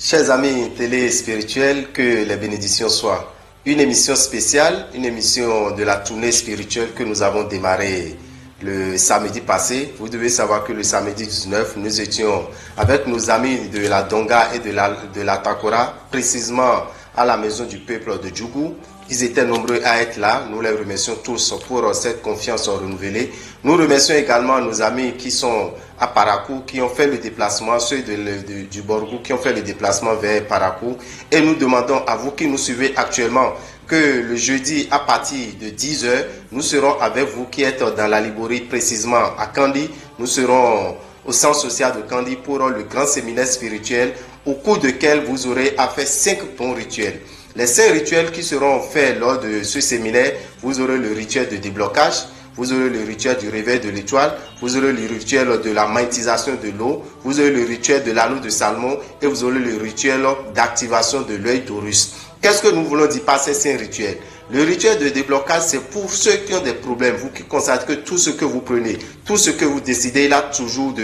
Chers amis téléspirituels, que les bénédictions soient. Une émission spéciale, une émission de la tournée spirituelle que nous avons démarré le samedi passé. Vous devez savoir que le samedi 19, nous étions avec nos amis de la Donga et de la Takora, précisément à la maison du peuple de Djougou. Ils étaient nombreux à être là. Nous les remercions tous pour cette confiance renouvelée. Nous remercions également nos amis qui sont à Parakou, qui ont fait le déplacement, ceux du Borgou qui ont fait le déplacement vers Parakou. Et nous demandons à vous qui nous suivez actuellement que le jeudi à partir de 10h, nous serons avec vous qui êtes dans la Liborie, précisément à Kandi. Nous serons au centre social de Kandi pour le grand séminaire spirituel au cours duquel vous aurez à faire 5 bons rituels. Les 5 rituels qui seront faits lors de ce séminaire, vous aurez le rituel de déblocage, vous aurez le rituel du réveil de l'étoile, vous aurez le rituel de la magnétisation de l'eau, vous aurez le rituel de l'anneau de Salomon et vous aurez le rituel d'activation de l'œil d'Horus. Qu'est-ce que nous voulons dire par ces 5 rituels? Le rituel de déblocage, c'est pour ceux qui ont des problèmes. Vous qui constatez que tout ce que vous prenez, tout ce que vous décidez, il y a toujours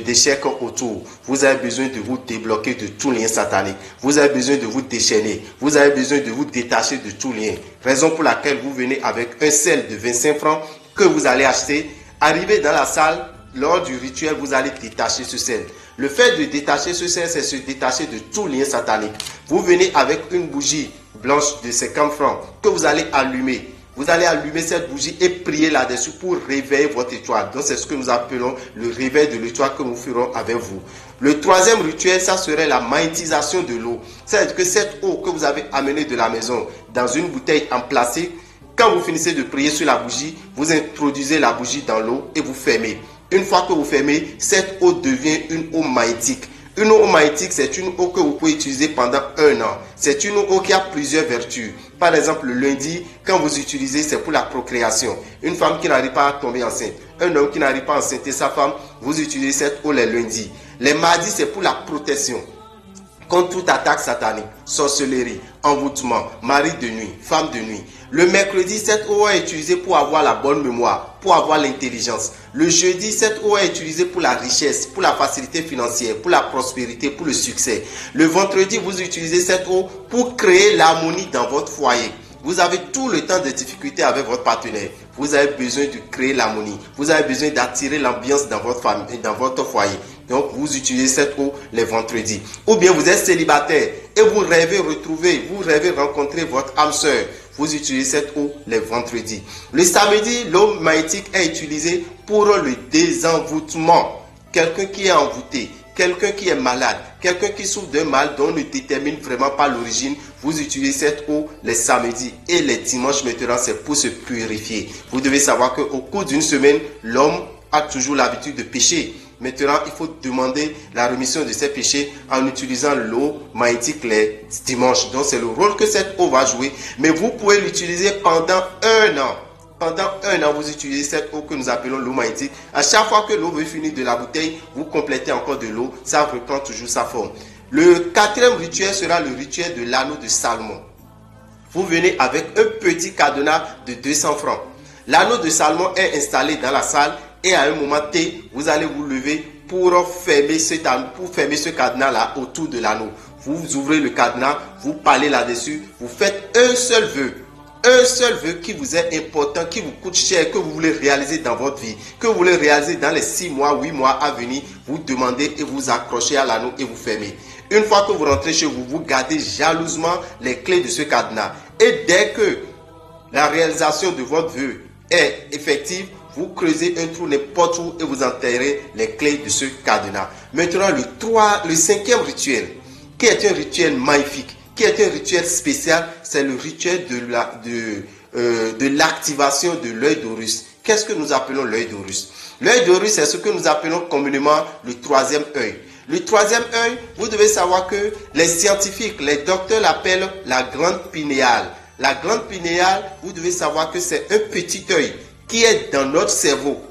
d'échecs autour. Vous avez besoin de vous débloquer de tout lien satanique. Vous avez besoin de vous déchaîner. Vous avez besoin de vous détacher de tout lien. Raison pour laquelle vous venez avec un sel de 25 francs que vous allez acheter. Arrivez dans la salle, lors du rituel, vous allez détacher ce sel. Le fait de détacher ce sel, c'est se détacher de tout lien satanique. Vous venez avec une bougie blanche de 50 francs que vous allez allumer. Vous allez allumer cette bougie et prier là-dessus pour réveiller votre étoile. Donc c'est ce que nous appelons le réveil de l'étoile que nous ferons avec vous. Le troisième rituel, ça serait la magnétisation de l'eau. C'est-à-dire que cette eau que vous avez amenée de la maison dans une bouteille en plastique, quand vous finissez de prier sur la bougie, vous introduisez la bougie dans l'eau et vous fermez. Une fois que vous fermez, cette eau devient une eau magnétique. Une eau magnétique, c'est une eau que vous pouvez utiliser pendant 1 an. C'est une eau qui a plusieurs vertus. Par exemple, le lundi, quand vous utilisez, c'est pour la procréation. Une femme qui n'arrive pas à tomber enceinte, un homme qui n'arrive pas à enceinte sa femme, vous utilisez cette eau les lundis. Les mardis, c'est pour la protection contre toute attaque satanique, sorcellerie, envoûtement, mari de nuit, femme de nuit. Le mercredi, cette eau est utilisée pour avoir la bonne mémoire, pour avoir l'intelligence. Le jeudi, cette eau est utilisée pour la richesse, pour la facilité financière, pour la prospérité, pour le succès. Le vendredi, vous utilisez cette eau pour créer l'harmonie dans votre foyer. Vous avez tout le temps de difficultés avec votre partenaire. Vous avez besoin de créer l'harmonie. Vous avez besoin d'attirer l'ambiance dans votre famille, dans votre foyer. Donc, vous utilisez cette eau les vendredis. Ou bien vous êtes célibataire et vous rêvez retrouver, vous rêvez rencontrer votre âme sœur. Vous utilisez cette eau les vendredis. Le samedi, l'eau magnétique est utilisée pour le désenvoûtement. Quelqu'un qui est envoûté, quelqu'un qui est malade, quelqu'un qui souffre d'un mal dont on ne détermine vraiment pas l'origine, vous utilisez cette eau les samedis et les dimanches maintenant, c'est pour se purifier. Vous devez savoir qu'au cours d'une semaine, l'homme a toujours l'habitude de pécher. Maintenant, il faut demander la rémission de ces péchés en utilisant l'eau magnétique les dimanches. Donc, c'est le rôle que cette eau va jouer. Mais vous pouvez l'utiliser pendant 1 an. Pendant 1 an, vous utilisez cette eau que nous appelons l'eau magnétique. À chaque fois que l'eau veut finir de la bouteille, vous complétez encore de l'eau. Ça reprend toujours sa forme. Le 4e rituel sera le rituel de l'anneau de Salomon. Vous venez avec un petit cadenas de 200 francs. L'anneau de Salomon est installé dans la salle. Et à un moment T, vous allez vous lever pour fermer ce cadenas-là autour de l'anneau. Vous ouvrez le cadenas, vous parlez là-dessus, vous faites un seul vœu. Un seul vœu qui vous est important, qui vous coûte cher, que vous voulez réaliser dans votre vie, que vous voulez réaliser dans les 6 mois, 8 mois à venir. Vous demandez et vous accrochez à l'anneau et vous fermez. Une fois que vous rentrez chez vous, vous gardez jalousement les clés de ce cadenas. Et dès que la réalisation de votre vœu est effective, vous creusez un trou n'importe où et vous enterrez les clés de ce cadenas. Maintenant, le 5e rituel, qui est un rituel magnifique, qui est un rituel spécial, c'est le rituel de l'activation de l'œil d'Horus. Qu'est-ce que nous appelons l'œil d'Horus? L'œil d'Horus, c'est ce que nous appelons communément le 3e œil. Le 3e œil, vous devez savoir que les scientifiques, les docteurs l'appellent la glande pinéale. La glande pinéale, vous devez savoir que c'est un petit œil qui est dans notre cerveau.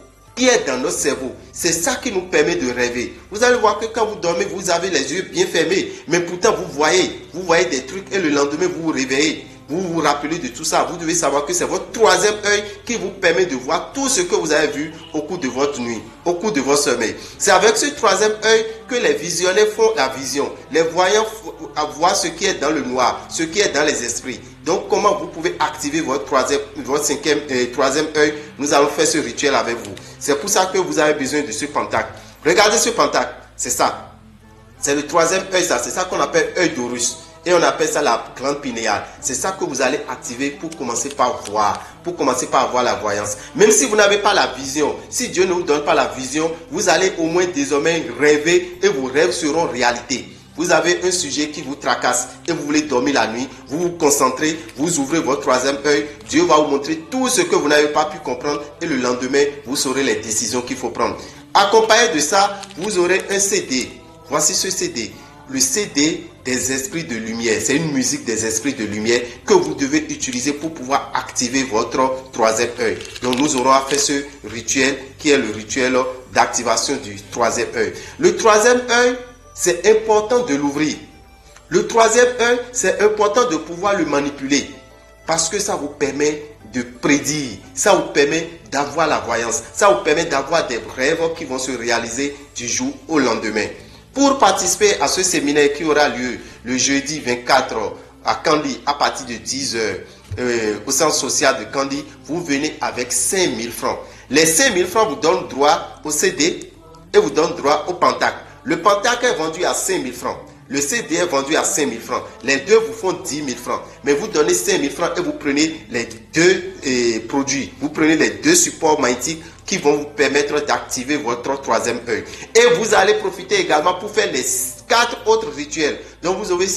C'est ça qui nous permet de rêver. Vous allez voir que quand vous dormez, vous avez les yeux bien fermés. Mais pourtant, vous voyez des trucs et le lendemain, vous vous réveillez. vous vous rappelez de tout ça. Vous devez savoir que c'est votre troisième œil qui vous permet de voir tout ce que vous avez vu au cours de votre nuit, au cours de votre sommeil. C'est avec ce troisième œil que les visionnaires font la vision. Les voyants voient ce qui est dans le noir, ce qui est dans les esprits. Donc, comment vous pouvez activer votre troisième œil? Nous allons faire ce rituel avec vous. C'est pour ça que vous avez besoin de ce pentacle. Regardez ce pentacle, c'est ça. C'est le troisième œil, ça. C'est ça qu'on appelle œil d'Horus. Et on appelle ça la glande pinéale. C'est ça que vous allez activer pour commencer par voir, pour commencer par avoir la voyance. Même si vous n'avez pas la vision, si Dieu ne vous donne pas la vision, vous allez au moins désormais rêver et vos rêves seront réalité. Vous avez un sujet qui vous tracasse et vous voulez dormir la nuit, vous vous concentrez, vous ouvrez votre troisième œil, Dieu va vous montrer tout ce que vous n'avez pas pu comprendre et le lendemain, vous saurez les décisions qu'il faut prendre. Accompagné de ça, vous aurez un CD. Voici ce CD. Le CD des esprits de lumière. C'est une musique des esprits de lumière que vous devez utiliser pour pouvoir activer votre troisième œil. Donc nous aurons à faire ce rituel qui est le rituel d'activation du troisième œil. Le troisième œil, c'est important de l'ouvrir. Le troisième œil, c'est important de pouvoir le manipuler parce que ça vous permet de prédire, ça vous permet d'avoir la voyance, ça vous permet d'avoir des rêves qui vont se réaliser du jour au lendemain. Pour participer à ce séminaire qui aura lieu le jeudi 24 à Kandy à partir de 10h au centre social de Kandy, vous venez avec 5 000 francs. Les 5 000 francs vous donnent droit au CD et vous donnent droit au pentacle. Le pentacle est vendu à 5 000 francs. Le CD est vendu à 5 000 francs. Les deux vous font 10 000 francs. Mais vous donnez 5 000 francs et vous prenez les deux produits. Vous prenez les deux supports magnétiques qui vont vous permettre d'activer votre troisième œil. Et vous allez profiter également pour faire les 4 autres rituels. Donc vous aurez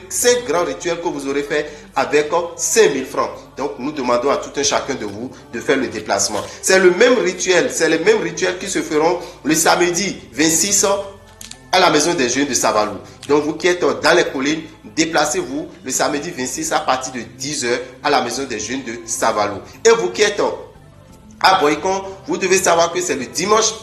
5 grands rituels que vous aurez fait avec 5 000 francs. Donc nous demandons à tout un chacun de vous de faire le déplacement. C'est le même rituel, c'est les mêmes rituels qui se feront le samedi 26 à la maison des jeunes de Savalou. Donc vous qui êtes dans les collines, déplacez-vous le samedi 26 à partir de 10h à la maison des jeunes de Savalou. Et vous qui êtes à Boycon, vous devez savoir que c'est le dimanche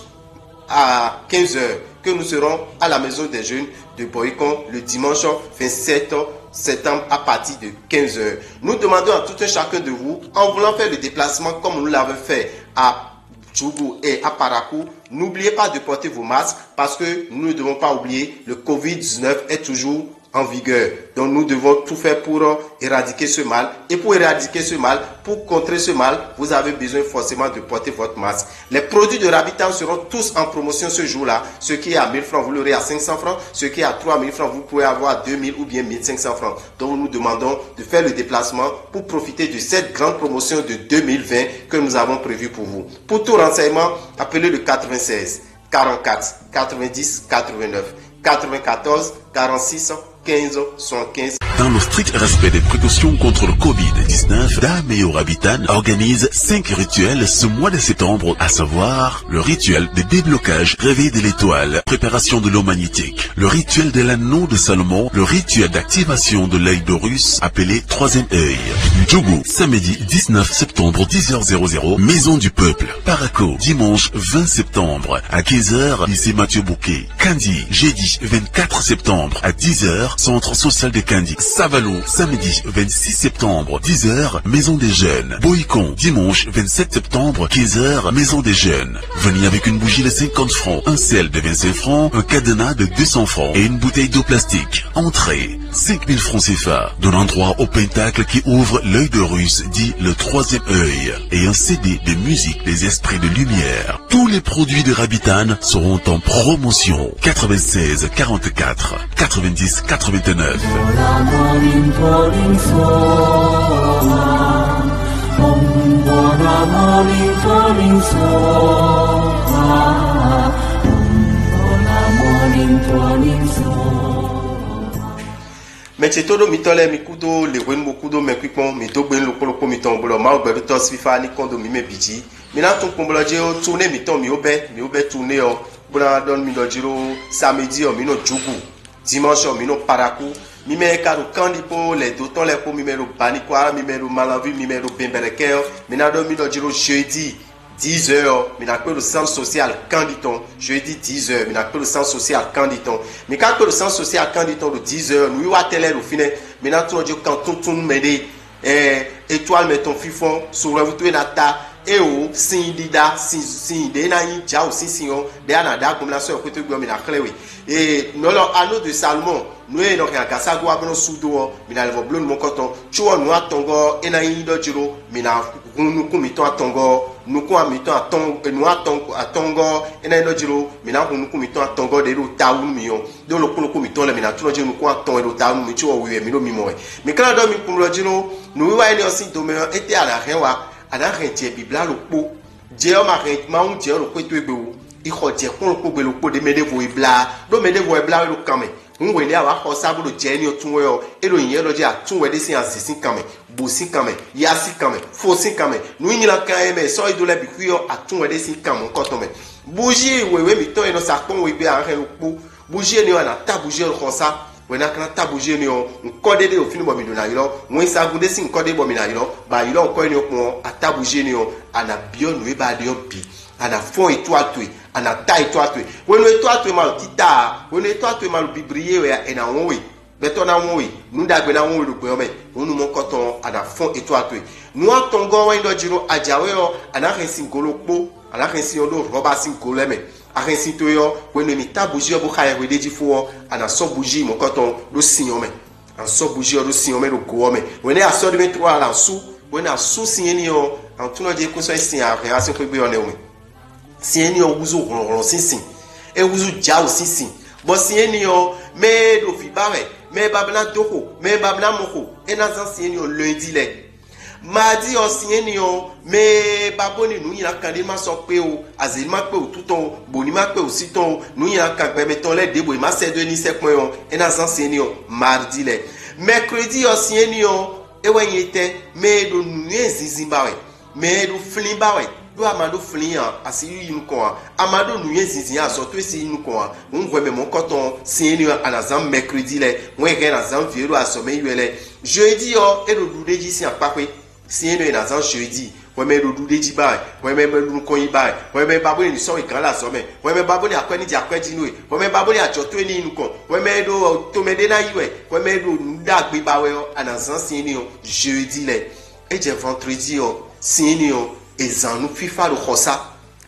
à 15h que nous serons à la maison des jeunes de Boycon le dimanche 27 septembre à partir de 15h. Nous demandons à tout un chacun de vous, en voulant faire le déplacement comme nous l'avons fait à Djougou et à Parakou, n'oubliez pas de porter vos masques parce que nous ne devons pas oublier, le Covid-19 est toujours en vigueur. Donc nous devons tout faire pour éradiquer ce mal. Et pour éradiquer ce mal, pour contrer ce mal, vous avez besoin forcément de porter votre masque. Les produits de Rabitan seront tous en promotion ce jour-là. Ce qui est à 1000 francs, vous l'aurez à 500 francs. Ce qui est à 3000 francs, vous pouvez avoir 2000 ou bien 1500 francs. Donc nous demandons de faire le déplacement pour profiter de cette grande promotion de 2020 que nous avons prévue pour vous. Pour tout renseignement, appelez le 96 44 90 89 94 46 15 75. Dans le strict respect des précautions contre le Covid-19, Dameo Rabitan organise 5 rituels ce mois de septembre, à savoir le rituel de déblocage, réveil de l'étoile, préparation de l'eau magnétique, le rituel de l'anneau de Salomon, le rituel d'activation de l'œil d'Horus, appelé troisième œil. Djougou, samedi 19 septembre 10h00, Maison du Peuple. Parakou, dimanche 20 septembre à 15h, lycée Mathieu Bouquet. Kandy, jeudi 24 septembre à 10h, centre social de Kandy. Savalou, samedi 26 septembre, 10h, Maison des Jeunes. Boycon, dimanche 27 septembre, 15h, Maison des Jeunes. Venez avec une bougie de 50 francs, un sel de 25 francs, un cadenas de 200 francs et une bouteille d'eau plastique. Entrée, 5000 francs CFA. Donnant droit au pentacle qui ouvre l'œil d'Horus, dit le troisième œil. Et un CD de musique des esprits de lumière. Tous les produits de Rabitan seront en promotion. 96 44 90 89. Metetodo mitole mikudo le wen mokudo mekupon mito ben lokolo miton bolo ma ogbe to sifa ni kondo mi mebiji mina ton kombolo je o tourner miton mi obe tourner o bula don mi dojiro samedi o mi no Djougou dimanche o mi no Parakou mi me karo Kandy po le doton le po mi me ro Banikwa mi me ro Malawi mi me ro Bembereke mina don mi dojiro jeudi 10h, mais le centre social Kanditon. Jeudi 10h, mais le centre social Kanditon. Mais quand le centre social Kanditon de 10h, nous avons télé au final, maintenant tout le quand tout m'aider étoile met ton fifon sur le tout nata et o sin dida sin de na yin ja o sin o de anada comme la sœur côté gbo mi na clewe et no lo anneau de Salomon nous e no ka kasa go abno sudo mi na le bleu mon coton tu o no atongo e na yin do jiro mi na nu ku mi to atongo nu ku mi to atongo nu atongo e na do jiro mi na nu ku mi to atongo de do tawu mi yo do lo ku mi to le mi na tu no jiro nu ku atongo do tawu mi tu o wi mi no mi mo mi kala do mi ku lo jiro nu wa ni o sin do me ete ala rewa ana rentie bibla lo po je o ma rent ma un je lo ko to egbe wo iko je kun lo po gbe lo po de mede vo ibla do mede vo ibla lo kan me un we ni awa ko sabu lo je ni o tun we o ero yin lo je atun we de sin asisin kan me bo sin kan me ya si kan me fo sin kan me nu yin la kan e me so ido le bi ku yo atun we de sin kan mo ko to me bougie we mi to e no sa kon we be an re lo po bougie ni ona ta bougie lo ko sa wena kana tabuje ni o nkode de ofini bo mi do na yiro won sa gunde si nkode bo mi na yiro ba yiro ko ni okun atabuje ni o ana bio nu e ba de o bi ana fon eto atwe ana ta eto atwe wenu eto atwe ma tita wenu eto atwe ma bibriye we e na won we beto na won we nu dagbe na won we do pe o me wonu mo koton ana fon eto atwe nu atongo wa ndo jiro ajawe o ana rensin golokpo ana rensin odo roba sin goleme arensi to yo wenu mi tabuji obo khaye we deji fo ana so buji mo koton do sinyo me an so buji do sinyo me do go me wenu aso de 23 ala su wenu asu sinyeni yo an tuno je ko so sin a reaction ko gbe one o me sinyeni yo wuzu ron sinsin e wuzu ja o sinsin bo sinyeni yo me do fi bare me babna doko me babna moko e na san sinyeni yo lundi le mardi o sinyeni yo me baboni nu yin kan de ma so pe o azeli ma pe o tuton boni ma pe o siton nu yin kan pe meton le debo ma se de ni se pon yo e na san sinyeni yo mardi le mercredi o sinyeni yo e wa yin te me do nu yin zizimbawe me do flimbawe do amado flian asiri yin ko amado nu yin zizin aso to esi yin ko un gwe me mon koton sinyeni yo anazam mercredi le won gen azam viero aso me yele jeudi yo e do dudeji si apakwe sinyeni yo anazam jeudi weme do dudeji bai weme me ko yin bai weme babo ni so ikan la so me weme babo ni akweni di akweji nu weme babo ni ajo to ni inu kan weme do to me de na yiwe weme do ndagbe bawe yo anazam sinyeni yo jeudi le e je vendredi yo sinyeni yo ezanu fifa do khosa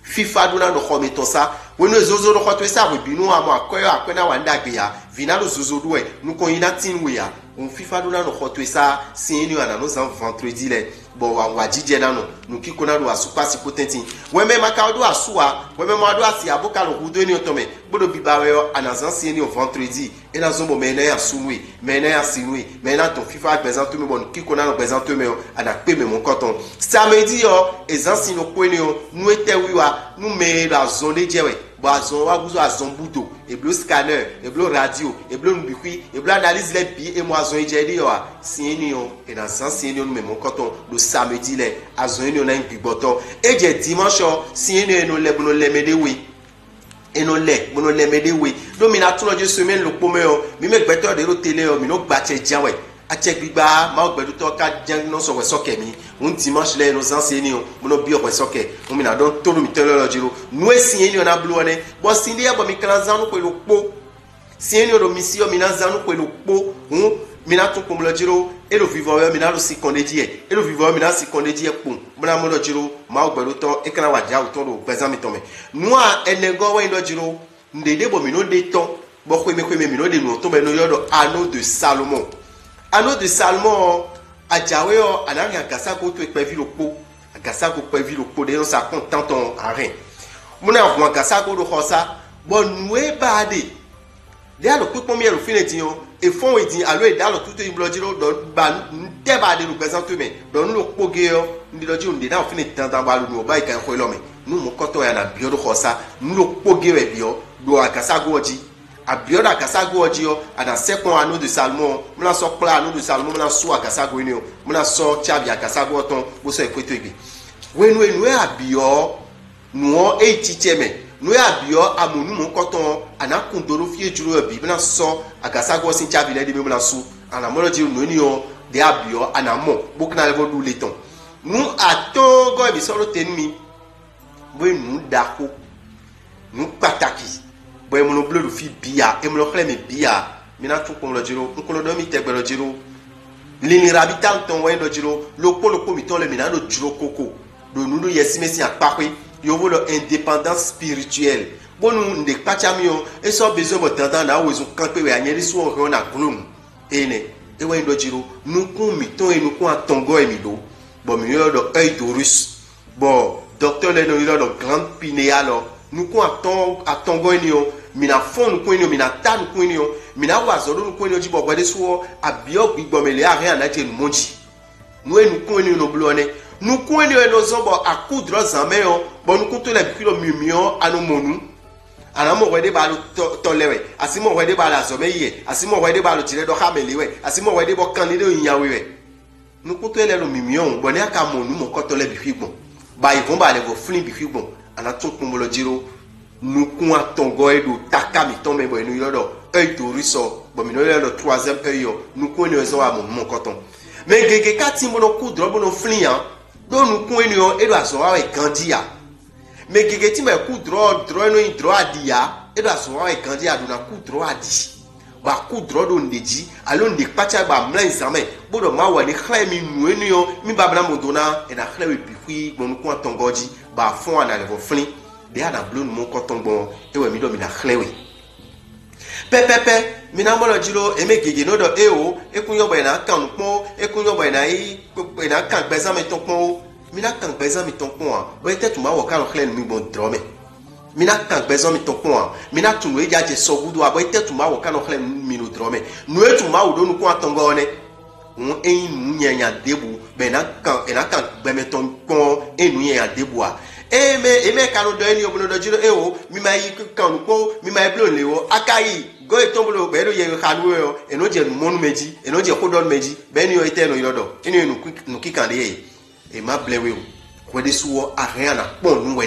fifa do na do khometo sa wenu zozo do khoto sa we binu amo akoyo akwena wanda gbe ya vina do zozo do e nu ko yin atin we ya on fifa do na do khoto sa sinyeni yo ana no san vendredi le bo wa jije na no nu kiko na do asupa si potenti we me maka do asuwa we me ma do asi aboka lo hudo ni otome bodo bibawe yo anazan sinyeni yo vendredi e na zombo me na ya sunwe me na ya sinwe me na ton fifa présente me bon kiko na no présente me yo ana pe me mon coton samedi yo ezansi no kweni yo nu ete wiwa nu me la zone jewe bo azon wa guzo azon budo e blo scanner e blo radio e blo nbikwi e blo analyse le bi e mo azon ejedi yo sinyeni yo e na san sinyeni yo nu me mon coton le samedi le azon yo na nbigboto e je dimanche sinyeni yo no le bono le medewe eno le mono le medewe do mi na tuno je semaine lo pome yo mi me gbeto de ro tele yo mi no gba che janwe a che gbigba ma gbedu to ka jan no so we soke mi un dimanche le no san sinyeni yo mono bi o we soke o mi na don to mi tele lo jiro nu sinyeni yo na blu one bo sindi ya bo mi kan zanu ko lo po sinyeni yo do misio mi na zanu ko lo po mina tun ko lo jiro e lo vivo yo mina lo si konde die e lo vivo yo mina si konde die pon bana mo lo jiro ma ogberu to e kana wa ja o to lo bezan mi to me nu a enego wa ndo jiro ndede bo mi no de to bo ko me mi no de nu to me no yodo anneau de Salomon ajawe yo anari agasa ko to pe vi lo po agasa ko pe vi lo po de no sa content ton arin muna ko agasa ko do khosa bo nu e ba de alo pe pon mi elo fine ti yo e fon we di alo e dalo tuto iblo jiro do ba nte ba de lo présente me do nu lo poge yo ndi do jiro ndi na fine tantan ba lu no ba ikan ko lo me nu mo koto ya na bio do khosa nu lo poge we bio do akasa go oji abio da akasa go oji yo ana second anneau de Salomon mna so pla anneau de Salomon mna so akasa go ni o mna so chabi akasa go ton bo so e kweto igbe wenu e abio nu e ticheme nu ya bio amonu mo koton anakun doro fie juro bi bna so agasa go sin chabi le de me bna su ana mo ji nu ni o de abio anamo bokna le vodu leton nu aton go bi so ro tenmi bo nu dako nu pataki bo e mo no bleu fi bia e mo lo kle me bia mi na tun ko lo jiro nko lo do mi tegbe lo jiro L'inirabital ton ouais no jiro le miton le mina no jiro koko do nous yesime si akpakwe yo vo le indépendance spirituelle bon nous ndek pachamio et so besoin motanda na wezu kampe we anyeli so on na glum ene e ouais no jiro nous kon miton et nous kon atongo e mido bon mi yo do œil d'Horus bon docteur le no yo do grande pinéale nous kon atongo e nio mina fon nous kon mina ta nous kon nio mina wazolo nous kon nio jibo bode so abio gbigbomele are na je monji nous kon nio no blone nous kon nio no zombo akudro zameyo bon nous kon to le bikilo mimio anomonu anamo wede ba lo tolewe asimo wede ba la zomeye asimo wede ba lo tire do hameliwe asimo wede bo kanide oyawewe nous kon to le lo mimio bon ya ka monu mo ko to le bifigbon ba ivon ba le vo flin bifigbon anato kumbolo jiro nous kon atongo edo takami tombe bo enu yodo œil d'Horus bon mi no le troisième œil nous kon ne zo a mon coton mais gege kati mo no kudro bo no flin an do nous kon enu edo aso wa e kandia mais gege ti me kudro no hydro adia edo aso wa e kandia do na kudro adi ba kudro do ndeji alo nde pacha ba mlan zame bo do ma wa ni khla mi nu enu yo mi ba bla mo dona e na khla we bifi bon nous kon atongoji ba fon ana le vo flin de ana blon mon coton bon e we mi do mi na khlewe pepepe mina mo lo jiro e me gege no do e o e kun yo ba na kan pon e kun yo ba na yi e na kan gbeza mi ton pon mina kan gbeza mi ton pon a o e tetu ma wo kan khlen mi bon drome mina kan gbeza mi ton pon a mina tunu e jaje so gudu a o e tetu ma wo kan khlen mi no drome no e tu ma wo do nu ko atongo ne un e nu nyanya debu be na kan gbe mi ton pon e nu nyanya debu a eme kanu do eni obono do jiro e o mi ma yi kanu ko mi ma blo le o akayi go e tombolo be do ye kanu yo e no je nu monu meji e no je ko don meji be ni o ite no yodo eni nu kikande e ma blewe o kwede suwo ariana pon nu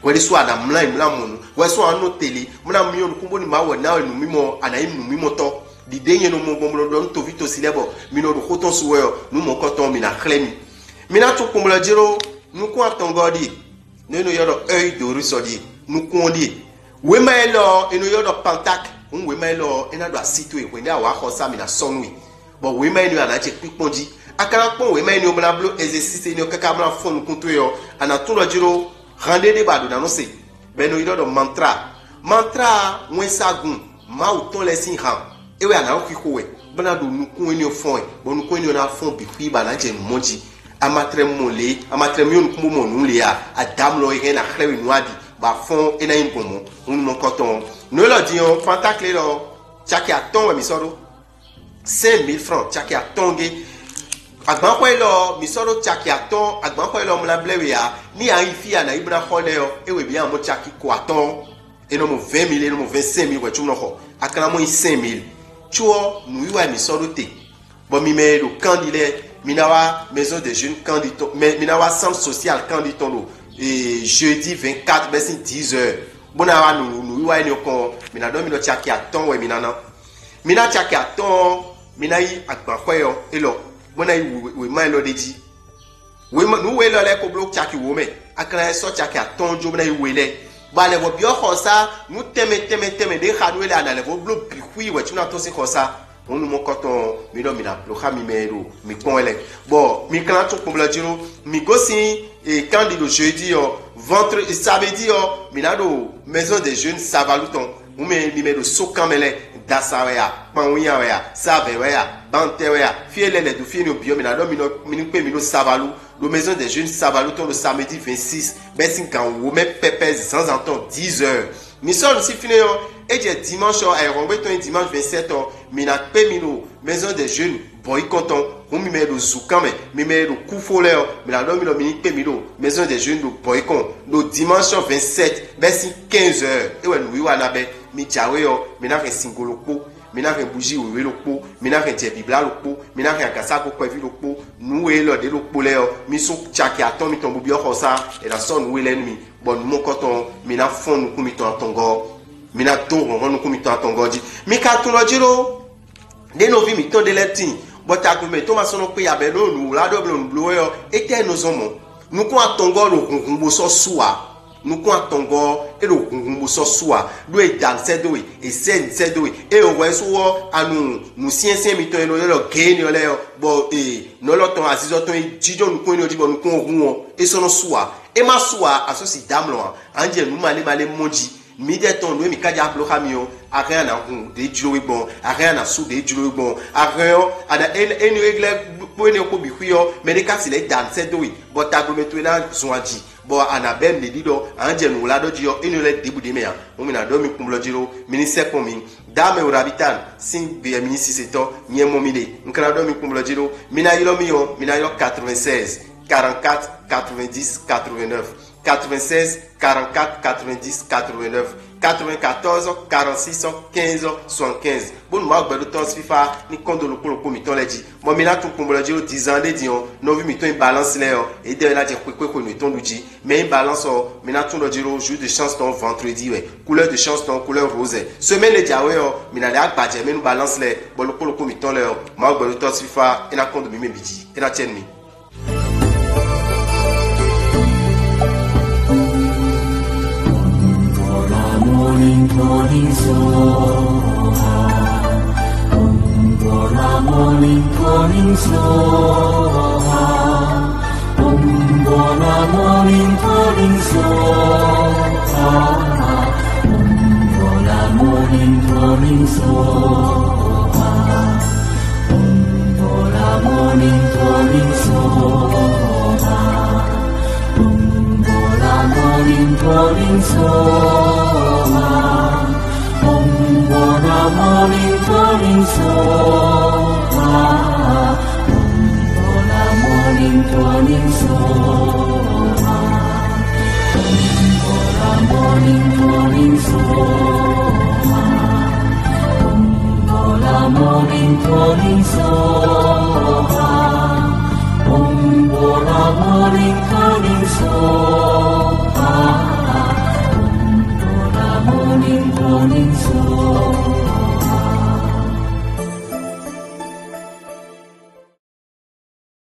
wede suwo ada mlan monu we so anu tele mna mi onu kumbo ni ma wo na enu mimo ana enu mimo to di denye no mo bomlo don to vito silebo mi no do khoton suwo yo nu mo koton mi na khlemi mi na to kumbo jiro nu ko atongodi neno yodo œil d'Horus odi nous kondi we mailo eno yodo pantak un we mailo ena do asitwe we ni awa khosa mi na sonwi bo we mailo ana che piponji akara pon we mailo bla blo exercice ni okaka bla fon kunto yo ana tulo jiro rende de badu na no se beno yodo mantra wensagun ma uton lesin ham ewe ana okiko we bana do nu kun ni ofon bo nu kun ni na fon bi fi ba na je monji amatrem mole amatrem yon kumbo monu le ya adam lo ire na khlewi nwadi ba fon ena impomo un mon coton no lo dion fantakle lo chaki aton mi soro 5000 francs chaki atonge agban ko lo mi soro chaki aton agban ko lo mla blewe ya ni an ifi ana ibra khole yo ewe bi an mo chaki ko aton eno mo 20000 eno mo 25000 we tumno ko akana mo 5000 chuo nu yiwa mi soro te bo mi me lo candidate Minawa maison des jeunes candidats Minawa centre social candidat et jeudi 24 ben 10h bonawa nous wa ni ko mina do mi no chaki aton we minana mina chaki aton mina yi agba khoyo elo bona yi we mai lo deji we nu we lo le ko block chaki wo me akara so chaki aton jo bona yi we le ba le wo bio khosa nu teme de khanu le ana le wo block bi khui we tuna to si khosa on nous coton mi do mi na lo khami mero mi ponele bon mi kan to ko bladiro mi gosi et candidat jeudi vendredi samedi mi na do maison des jeunes savaluton ou mi me do sokamele dasawea panwia wea savewea bantewea fielele do fieno bio mi na do mi pe mi do savalu do maison des jeunes savaluton le samedi 26 ben kan wo me pepe sans entendre 10h mi sort si fini et dimanche aérobeton dimanche 27 mina pe mino maison des jeunes boy content on mi me do zukame mi me do kufole mi la do mi lo mi pe mino maison des jeunes do boy con do dimanche 27 besi 15h e we nu wi na be mi jawe yo mi na fe singolo po mi na fe bougie we lo po mi na fe je bibla lo po mi na fe akasa ko kwevi lo po nu we lo de lo po le mi so chaki aton mi ton bo bi o sa e la son we l'ennemi bon mon coton mi na fon ku mi ton tongo mina to ron ko mi to atongoji mi ka tun lo jiro de no vi mi to de letin but akume to ma sono pe ya be lo nu la do blo nu blo yo ete no zomo nu ko atongo lo kun bo so suwa nous quoi tongo et le muso soit do e dan sedo e sen sedo e o weso a nous sien mito no le gain yo le bo e no lo ton azizo ton e jijo nous ko no di bo nous ko hu e so no soit e ma soit aso si dam lo anje nous male moji mide ton no mi kaja blo kamio a rien na hu de jilo bon a rien na sou de jilo bon a rien ada eni regle bo ne ko bi huyo mais de kasi le dan sedo bo tagometo na zoaji bo anabem de dido anje no lado dio eni le debu de meya o mi na do mi kumlo jiro ministère komi dame urabitan sin be ministre seto nyemo mile nkra do mi kumlo jiro mina yilo 96 44 90 89 96 44 90 89 94 46 15 75 bon ma gbedo tos fifa ni kondo lo ko mi ton leji mo mi na tun kun bolo jiro 10 ans de dion no vi mi ton balance le o e de la je ko ni ton luji mais balance o mi na tun lo jiro jour de chance ton vendredi ouais couleur de chance ton couleur rose semaine le diawe o mi na le agbaje me nu balance le bolo ko mi ton le o ma gbedo tos fifa ina kondo mi me biji ina tien mi Morning Soha, for the morning Soha, for the morning Soha, for the morning Soha, for the morning Soha, for the morning Soha. Morning Soha, morning Soha, morning Soha, morning Soha, morning Soha.